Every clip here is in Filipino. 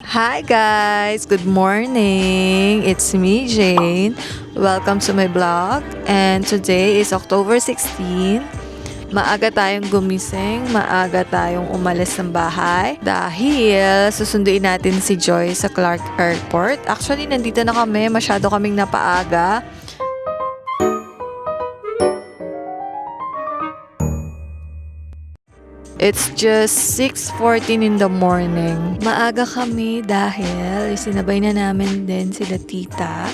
Hi guys! Good morning! It's me, Jane. Welcome to my vlog. And today is October 16. Maaga tayong gumising, maaga tayong umalis ng bahay dahil susunduin natin si Joy sa Clark Airport. Actually, nandito na kami. Masyado kaming napaaga. It's just 6:14 in the morning. Maaga kami dahil isinabay na namin din sila tita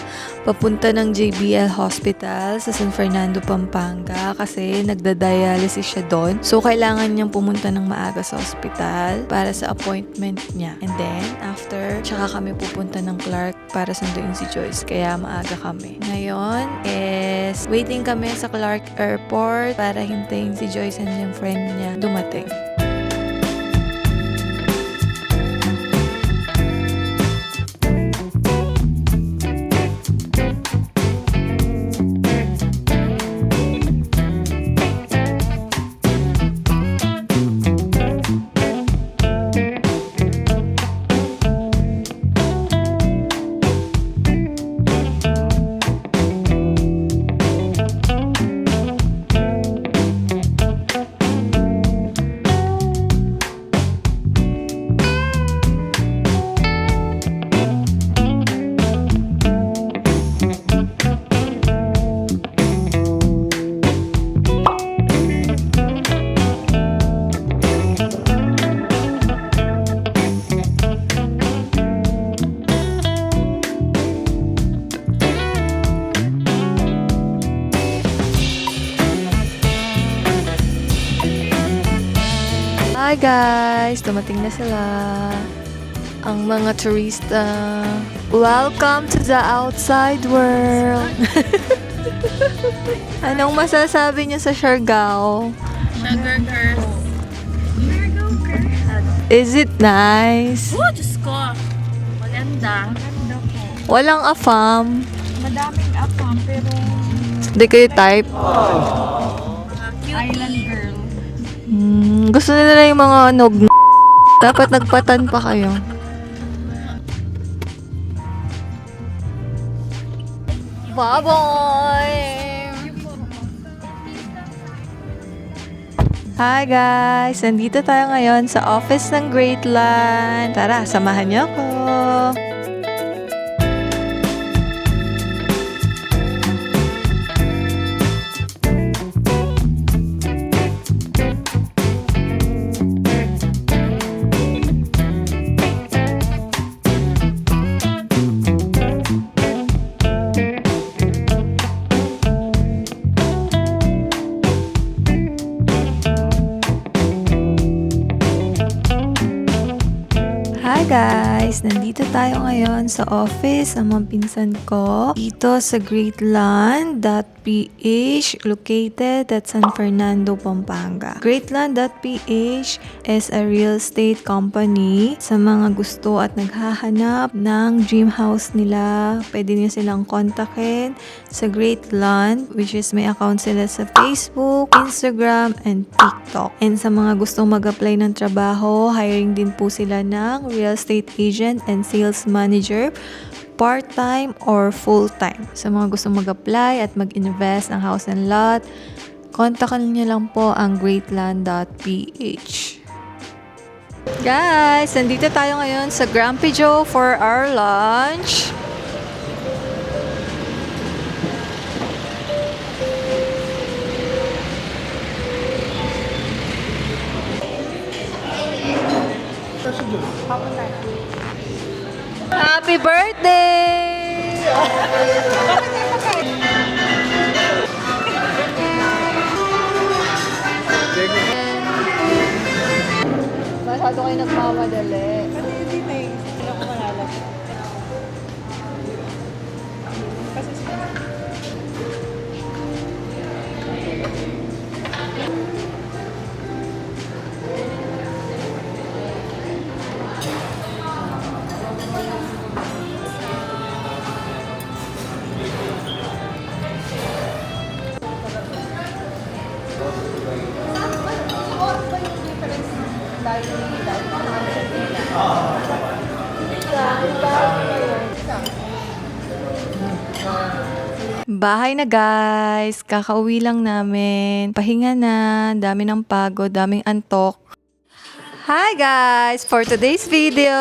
papunta ng JBL Hospital sa San Fernando, Pampanga kasi nagda-dialysis siya doon. So, kailangan niyang pumunta ng maaga sa hospital para sa appointment niya. And then, after, tsaka kami pupunta ng Clark para sunduin si Joyce. Kaya maaga kami. Ngayon is waiting kami sa Clark Airport para hintayin si Joyce and yung friend niya dumating. Hi guys! Dumating na sila. Ang mga turista. Welcome to the outside world! Anong masasabi niyo sa Siargao? Sugar girl. Is it nice? Oh, Diyos ko. Maganda. Walang afam. Madaming apam, pero Hindi kayo type. mga cute. Island girl. Gusto nila yung mga nog. Dapat nagpatan pa kayo. Bye-bye! Hi guys! Nandito tayo ngayon sa office ng Greatland. Tara, samahan niyo ako. Hi guys! Nandito tayo ngayon sa office ng mga pinsan ko dito sa Greatland.ph located at San Fernando, Pampanga. Greatland.ph is a real estate company sa mga gusto at naghahanap ng dream house nila. Pwede niyo silang kontakin sa Greatland, which is may account sila sa Facebook, Instagram, and TikTok. And sa mga gustong mag-apply ng trabaho, hiring din po sila ng real estate agent and sales manager, part-time or full-time. Sa mga gustong mag-apply at mag-invest ng house and lot, kontakan niyo lang po ang greatland.ph. Guys, nandito tayo ngayon sa Grumpy Joe for our lunch. Happy birthday! Masyado kayo nagmamadali. Hindi na eh. Hindi ako malalap. Kasi Dahil Bahay na guys, kakauwi lang namin. Pahinga na, dami ng pagod, daming antok. Hi guys! For today's video,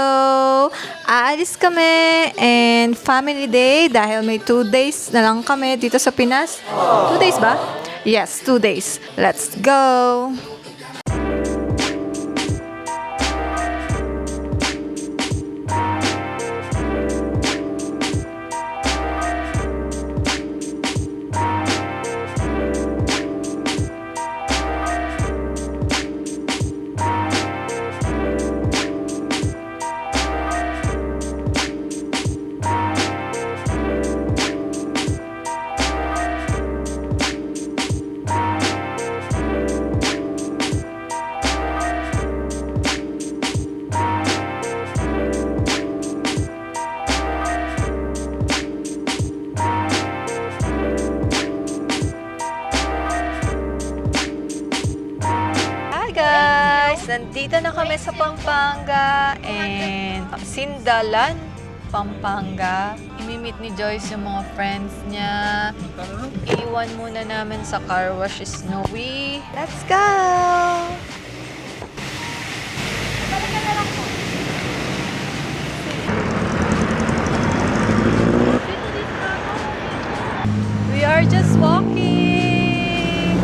aalis kami and family day dahil may 2 days na lang kami dito sa Pinas. 2 days ba? Yes, 2 days. Let's go! Nandito na kami sa Pampanga and Sindalan, Pampanga. Imimit ni Joyce yung mga friends niya. Iwan muna namin sa car wash Snowy. Let's go! We are just walking.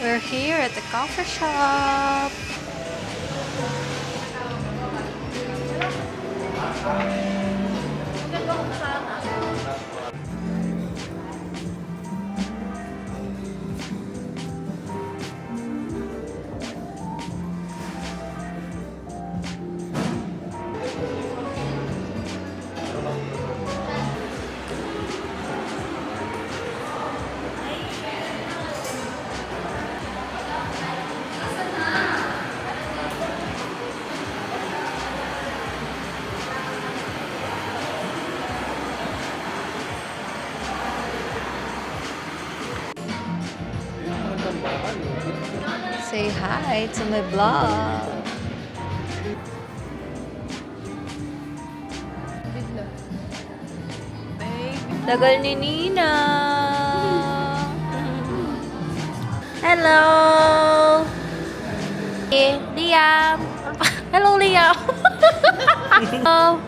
We're here at the coffee shop. Say hi to my vlog. Tagal ni Nina. Hello! Liam! Hello, Liam! Oh.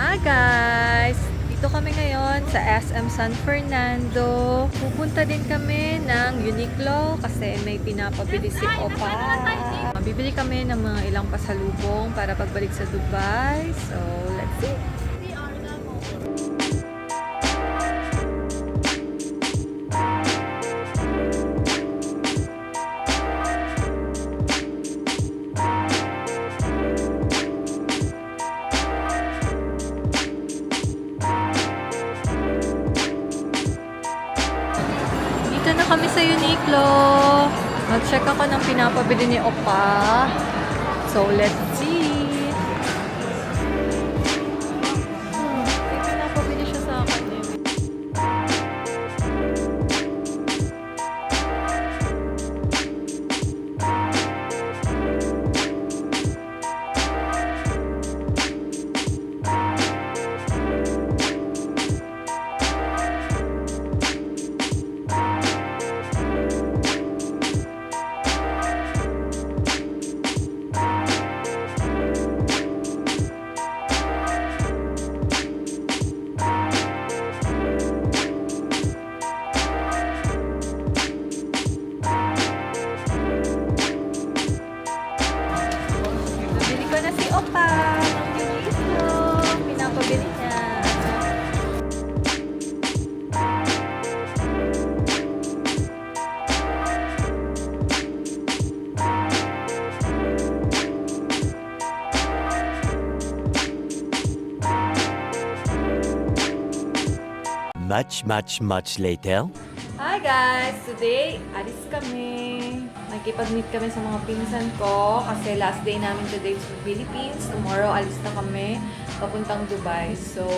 Hi guys! Dito kami ngayon sa SM San Fernando. Pupunta din kami ng Uniqlo kasi may pinapabili si Opa. Bibili kami ng mga ilang pasalubong para pagbalik sa Dubai. So, let's see! Dito na kami sa Uniqlo. Mag-check ako ng pinapabili ni Opa. So, let's see. May pinapabili siya sa akin eh. Opa! Ang Uniqlo! Pinapabili niya. Much later. Hi Hi guys! Today, alis kami. Nakikipag-meet kami sa mga pinsan ko kasi last day namin today sa Philippines. Tomorrow, alis na kami papuntang Dubai. So,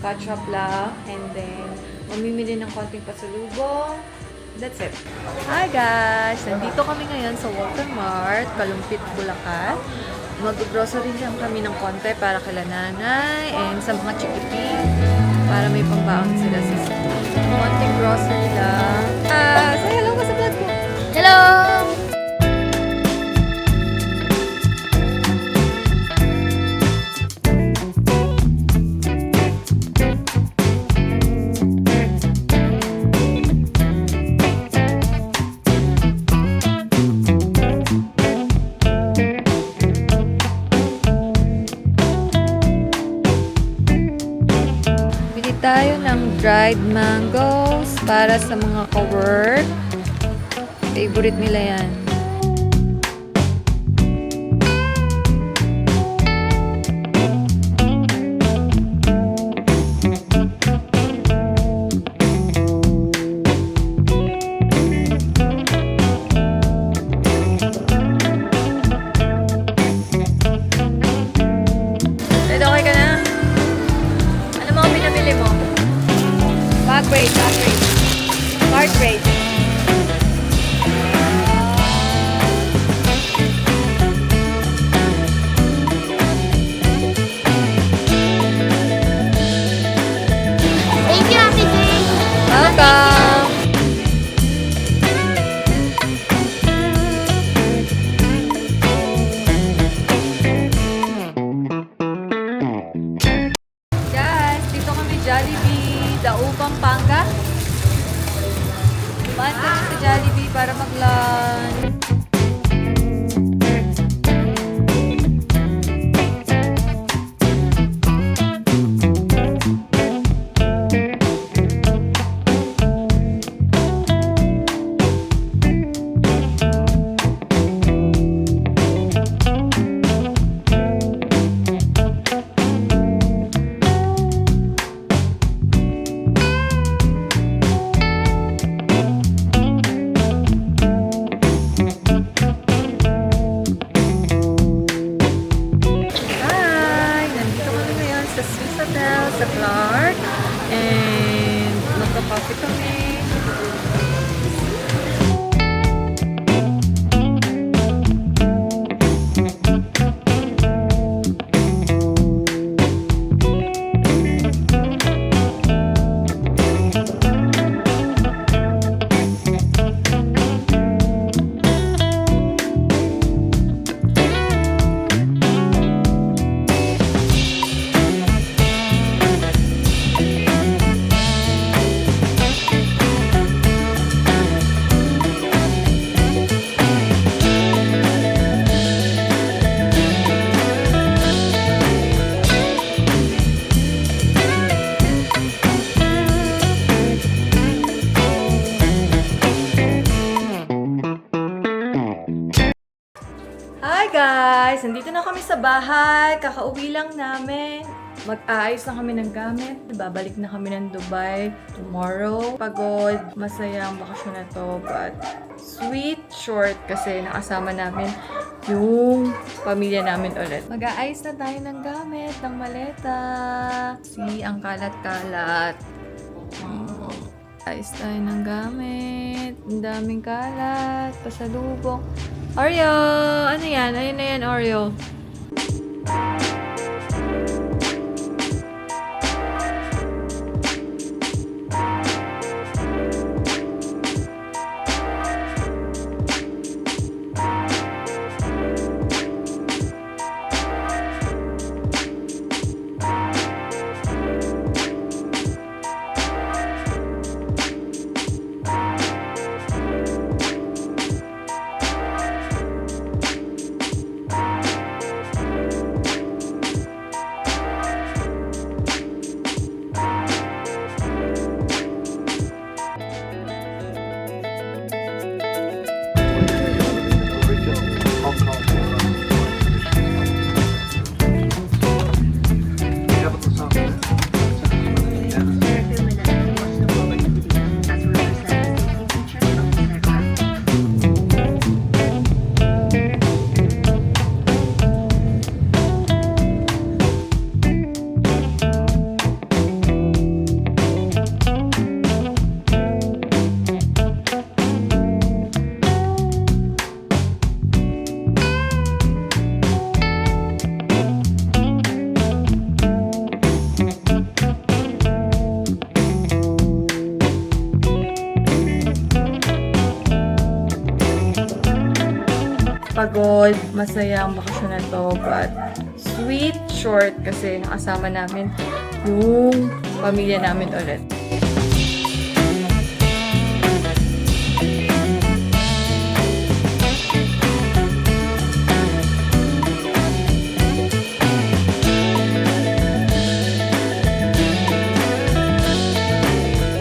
catch up lang and then mamimili ng konting pasalubong. That's it. Hi guys! Nandito kami ngayon sa Walter Mart, Kalumpit, Bulacan. Mag-grocery lang kami ng konti para kila nanay and sa mga chikipi para may pambaon sila sa school. Konting grocery lang. Say hello ka sa vlog ko. Hello! Bili tayo ng dried mangoes para sa mga ka-work. Favorite nila yan. Ed, okay ka na? Ano mga pinamili mo? Back brace, back brace. Heart brace. Thank you, Ate Jane! Welcome! Guys, dito kami Jollibee, Dao, Pampanga. Dumaan kami sa Jollibee para mag-lunch. Hi! Nandito kami ngayon sa Swiss Hotel sa Clark. And magka-coffee kami. Hi guys! Nandito na kami sa bahay. Kakauwi lang namin. Mag-aayos na kami ng gamit. Babalik na kami ng Dubai tomorrow. Pagod. Masaya ang bakasyon na to. But sweet, short kasi nakasama namin yung pamilya namin ulit. Mag-aayos na tayo ng gamit, ng maleta. See, ang kalat-kalat. Ayos tayo ng gamit. Ang daming kalat. Pasalubong. Oreo! Ano yan? Ayun na yan, Oreo. pagod, masaya ang bakasyon na to, but sweet, short kasi nakasama namin yung pamilya namin ulit.